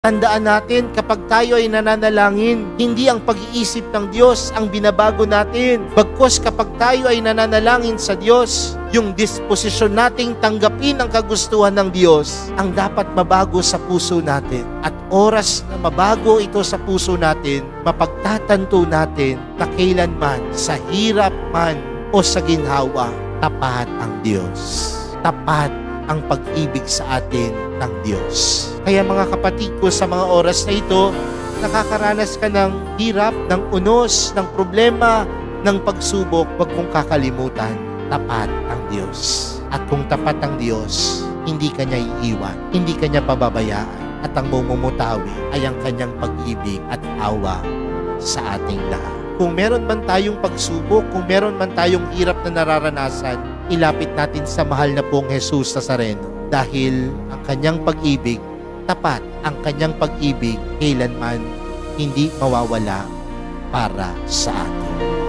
Tandaan natin, kapag tayo ay nananalangin, hindi ang pag-iisip ng Diyos ang binabago natin. Bagkus kapag tayo ay nananalangin sa Diyos, yung disposisyon nating tanggapin ang kagustuhan ng Diyos ang dapat mabago sa puso natin. At oras na mabago ito sa puso natin, mapagtatanto natin na kailanman, sa hirap man o sa ginhawa, tapat ang Diyos. Tapat ang pag-ibig sa atin ng Diyos. Kaya mga kapatid ko, sa mga oras na ito, nakakaranas ka ng hirap, ng unos, ng problema, ng pagsubok, huwag mong kakalimutan, tapat ang Diyos. At kung tapat ang Diyos, hindi ka niya iiwan, hindi ka niya pababayaan, at ang mumutawi ay ang kanyang pag-ibig at awa sa ating lahat. Kung meron man tayong pagsubok, kung meron man tayong hirap na nararanasan, ilapit natin sa mahal na pong Jesus Nazareno. Dahil ang kanyang pag-ibig, tapat ang kanyang pag-ibig, kailanman hindi mawawala para sa atin.